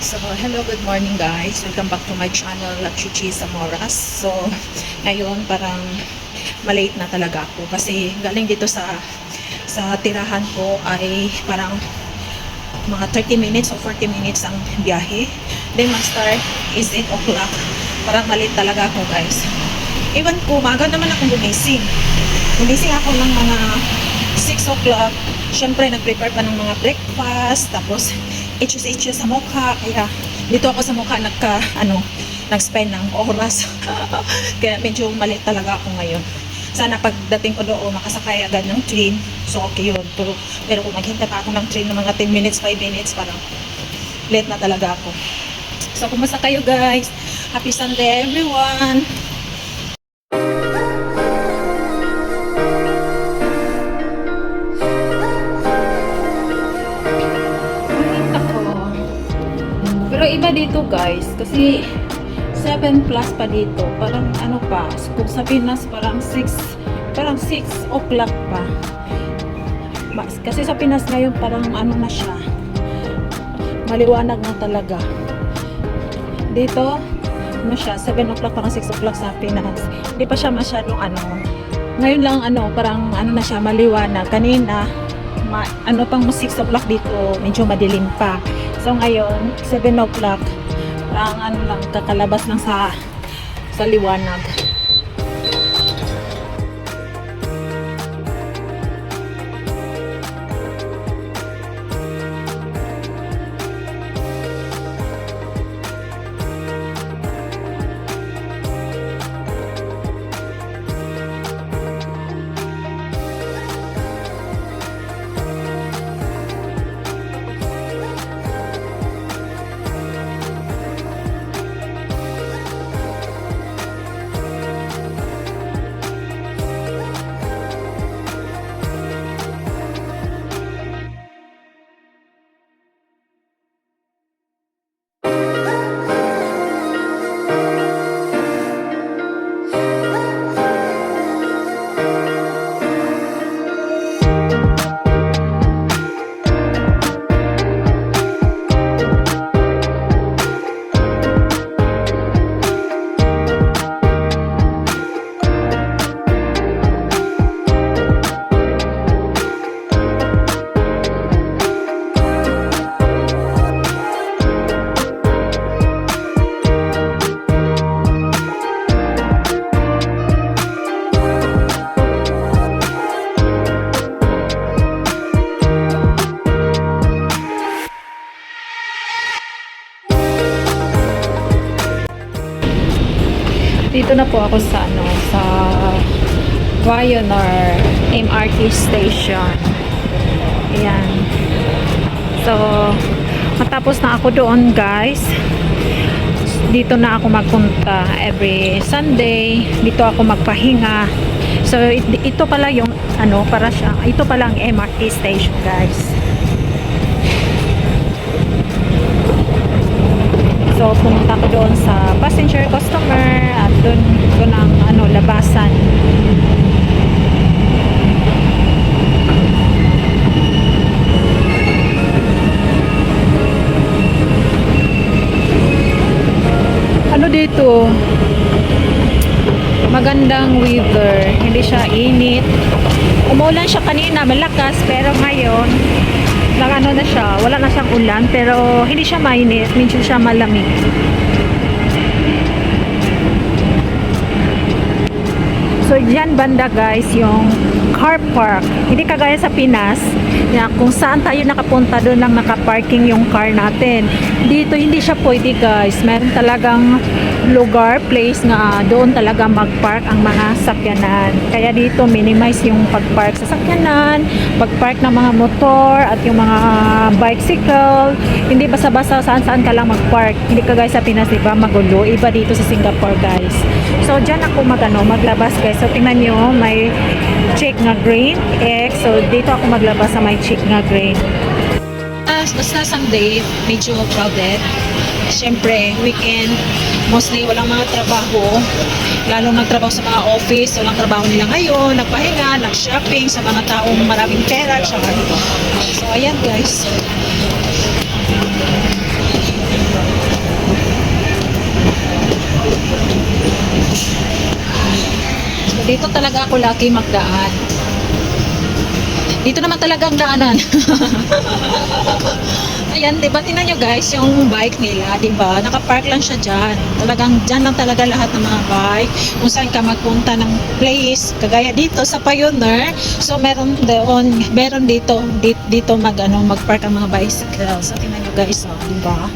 So, hello, good morning guys. Welcome back to my channel, Chichi Zamoras. So, ngayon parang malate na talaga ako kasi galing dito sa tirahan ko ay parang mga 30 minutes o 40 minutes ang biyahe. Then, mag-start is 8 o'clock. Parang malate talaga ako guys. Ewan ko, maaga naman akong gumising. Gumising ako ng mga 6 o'clock. Siyempre, nag-prepare pa ng mga breakfast. Tapos, itchus-itchus sa mukha. Kaya, dito ako sa mukha nag-spend ng oras. Kaya, medyo mali talaga ako ngayon. Sana pagdating ko doon, makasakay agad ng train. So, okay yun. Pero kung maghintay pa ako ng train ng mga 10 minutes, 5 minutes, parang late na talaga ako. So, kumusta kayo guys? Happy Sunday everyone! Pero iba dito guys, kasi 7 plus pa dito. Parang ano pa, kung sa Pinas parang 6 o'clock pa. Kasi sa Pinas ngayon parang ano na siya, maliwanag na talaga. Dito, ano siya, 7 o'clock, parang 6 o'clock sa Pinas. Hindi pa siya masyadong ngayon lang parang na siya, maliwanag. Kanina, pang 6 o'clock dito, medyo madilim pa. So ngayon, 7 o'clock, parang lang, kakalabas lang sa liwanag. Dito na po ako sa Pioneer MRT station. Ayan. So, matapos na ako doon, guys. Dito na ako magpunta every Sunday. Dito ako magpahinga. So, ito pala yung ito pala ang MRT station, guys. So, pumunta ko doon sa passenger customer at doon ang labasan. Dito? Magandang weather. Hindi siya init. Umulan siya kanina, malakas, pero ngayon na siya, wala na siyang ulan, pero hindi siya mainit, medyo siya malamig. So dyan banda guys yung car park, hindi kagaya sa Pinas na kung saan tayo nakapunta doon lang nakaparking yung car natin. Dito hindi siya pwede guys, meron talagang lugar, place nga doon talaga magpark ang mga sakyanan. Kaya dito minimize yung pagpark sa sakyanan, pagpark ng mga motor at yung mga bicycle. Hindi basta-basta saan-saan ka lang magpark. Hindi kagaya sa Pinas, diba? Magulo. Iba dito sa Singapore guys. So dyan ako maglabas guys. So tingnan nyo, may check nga green X. So dito ako maglabas sa may check nga green. Basta Sunday, medyo crowded. Siyempre, weekend, mostly walang mga trabaho. Lalong nagtrabaho sa mga office. Walang trabaho nila ngayon. Nagpahinga, nag-shopping sa mga taong maraming pera. So, ayan guys. Dito talaga ako lagi magdaan. Dito naman talaga ang daanan. Ayan, diba? Tingnan nyo guys, yung bike nila, diba? Nakapark lang siya dyan. Talagang dyan lang talaga lahat ng mga bike. Kung saan ka magpunta ng place, kagaya dito sa Pioneer. So, meron doon, meron dito magpark ang mga bicycle. So, tingnan nyo guys, oh, diba?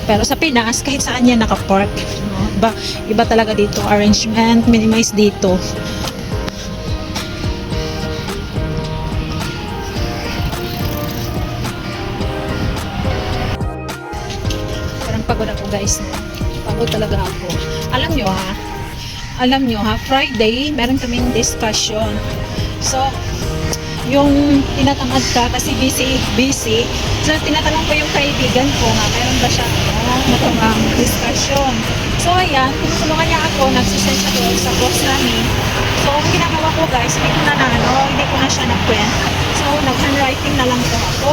Pero sa Pinas, kahit saan yan nakapark. No? Iba talaga dito, arrangement, minimize dito. Pagod ako guys. Pagod talaga ako. Alam nyo ha, Friday, meron kaming discussion. So, yung tinatamad ka kasi busy. So, tinatanong ko yung kaibigan ko nga, meron ba siya matawang discussion. So, ayan, tinutulungan niya ako, nagsusend siya doon sa boss namin. So, ang ginagawa ko guys, hindi ko na siya nag-print. So, nag-handwriting na lang ko ako.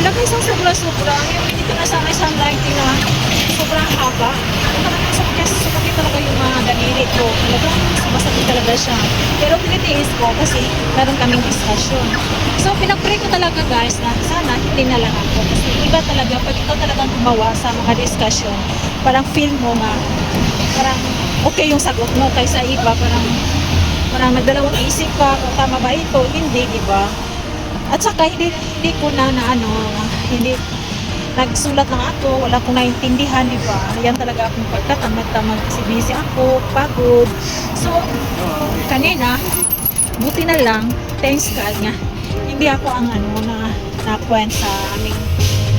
Ilagay sa sobra-sobra. Yung dito na sa may handwriting na sobrang haba. Kung talagang sumakit talaga yung mga daliri ko. Talagang sumasakit talaga siya. Pero pinitiis ko kasi meron kaming discussion. So, pinag-pray ko talaga guys na sana hindi na lang ako. Kasi iba talaga, pag ikaw talagang gumawa sa mga discussion, parang feel mo nga, parang okay yung sagot mo kaysa iba, parang nagdalawang isip ka kung tama ba ito, hindi, diba? At saka hindi ko hindi nagsulat lang ako, wala akong naintindihan, diba? Yan talaga akong pagkatamad-tamad kasi busy ako, pagod. So, kanina, buti na lang, thanks God nga, hindi ako ang na-point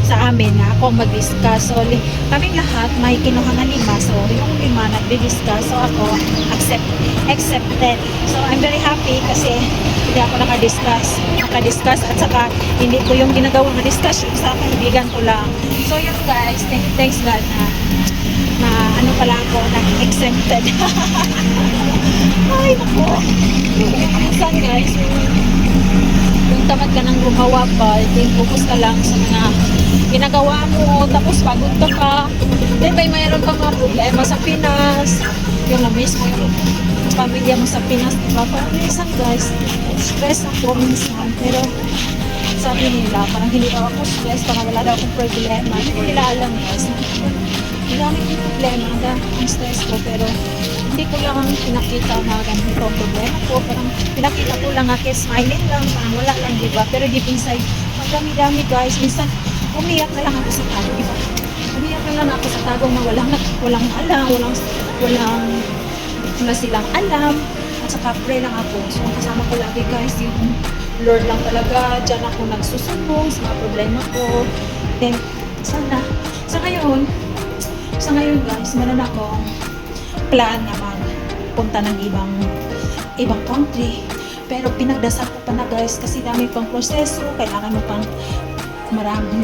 sa amin na ako mag-discuss. So, kaming lahat may kinuhang 5. So, yung 5 nagdi-discuss. So, ako accepted. So, I'm very happy kasi hindi ako nakadiscuss. At saka, hindi ko yung ginagawang discussion sa kaibigan ko lang. So, yun guys, thanks God na pala ako, na-exempted. Ay, naku. Minsan guys, yung tamad ka nang gumawa pa, focus ka lang sa mga ginagawa mo, tapos pagod ka pa. Then mayroon pa mga problema sa Pinas, yung na-miss mo yung pamilya mo sa Pinas, diba? Parang minsan guys, stress ako minsan, pero sabi nila, parang hindi daw ako stress, parang wala daw akong problema. Hindi nila alam guys, marami yung problema, ang stress ko, pero hindi ko lang pinakita na ganito ang problema ko. Parang pinakita ko lang smiling lang, parang wala lang, diba? Pero deep inside, madami-dami guys. Minsan, umiyak na lang ako sa tago, diba? Umiyak na lang ako sa tago na walang alam, wala silang alam. At saka pray lang ako. So, ang kasama ko lagi guys, yung Lord lang talaga. Diyan ako nagsusumbong sa mga problema ko. Then, sa ngayon guys, meron akong plan na magpunta ng ibang country. Pero pinagdasal ko pa na guys kasi dami pang proseso, kailangan mo pang maraming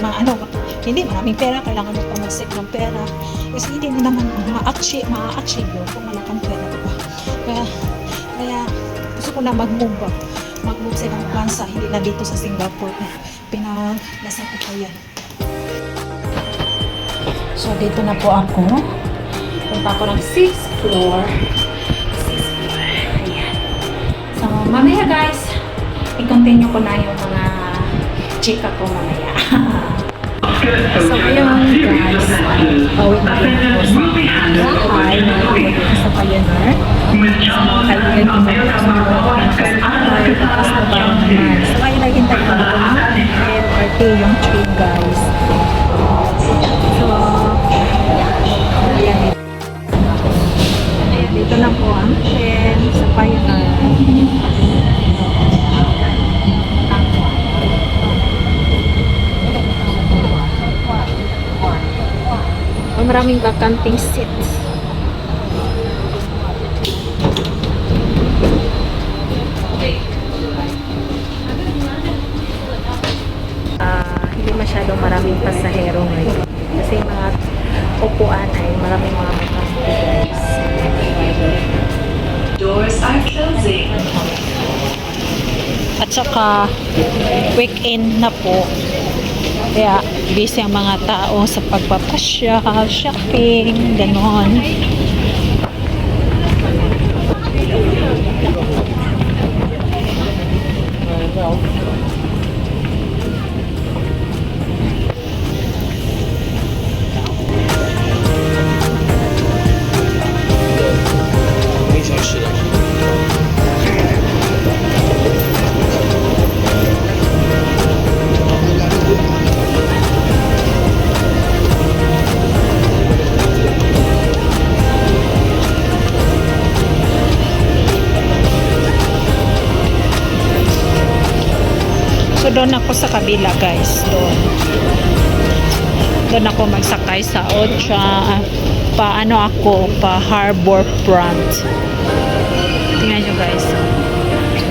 pera, kailangan mo pang mag-save ng pera. Kasi hindi mo naman ma-achieve yun kung wala kang pera, diba? Kaya gusto ko na mag-move sa ibang bansa, hindi na dito sa Singapore. Pinagdasal ko pa yan. So, dito na po ako. Punta ako ng 6th floor. Ayan. So, mamaya guys, i-continue ko na yung mga chika ko mamaya. So, ayun guys, pauwi na rin ako sa bahay na ako dito sa Pioneer. So, kaibigan ko na ako sa bahay, tapos na ba naman. So, ayun, naghintay ko na ako ng LRT, yung train guys. So, ayan, dito na po ang train sa Pioneer. Maraming vacanting seats. Hindi masyadong maraming pasahero ngayon. Kasi mga upuan ay maraming mga vacanting. Doors are closing. At saka weekend na po. Kaya busy ang mga tao sa pagpapasya, shopping, ganon. ako sa kabila guys, doon ako magsakay sa Ocha, paano ako pa harbor front. Tingnan nyo guys,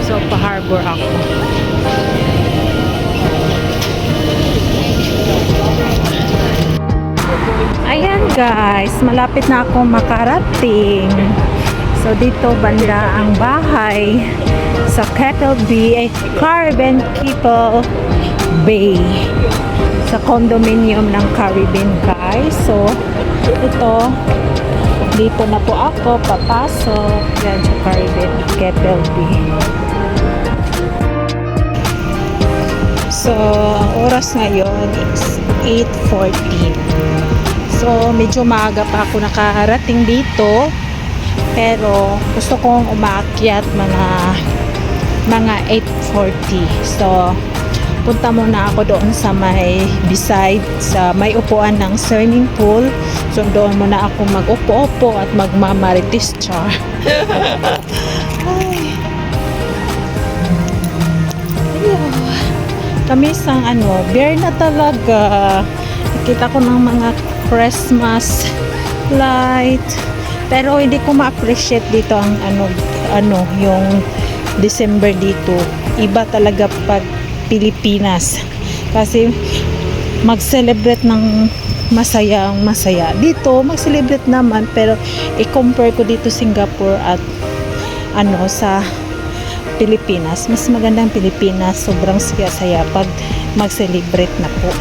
so pa harbor ako. Ayan guys, malapit na ako makarating. So dito banda ang bahay sa Keppel Bay, Caribbean Keppel Bay, sa condominium ng Caribbean guys. So ito, dito na po ako papasok yan sa Caribbean Keppel Bay. So ang oras ngayon is 8:14. So medyo maaga pa ako nakarating dito, pero gusto kong umaakyat mga 8:40. So punta muna ako doon sa may beside, sa may upuan ng swimming pool. So doon muna ako mag-upo-upo at magmamaritis char. Ay. Ayun. Kamisang bear na talaga. Nakita ko ng mga Christmas light, pero hindi ko ma-appreciate dito ang yung December dito. Iba talaga pag Pilipinas, kasi mag-celebrate ng masaya dito, mag-celebrate naman, pero i-compare ko dito Singapore at sa Pilipinas, mas magandang Pilipinas. Sobrang saya pag mag-celebrate na po.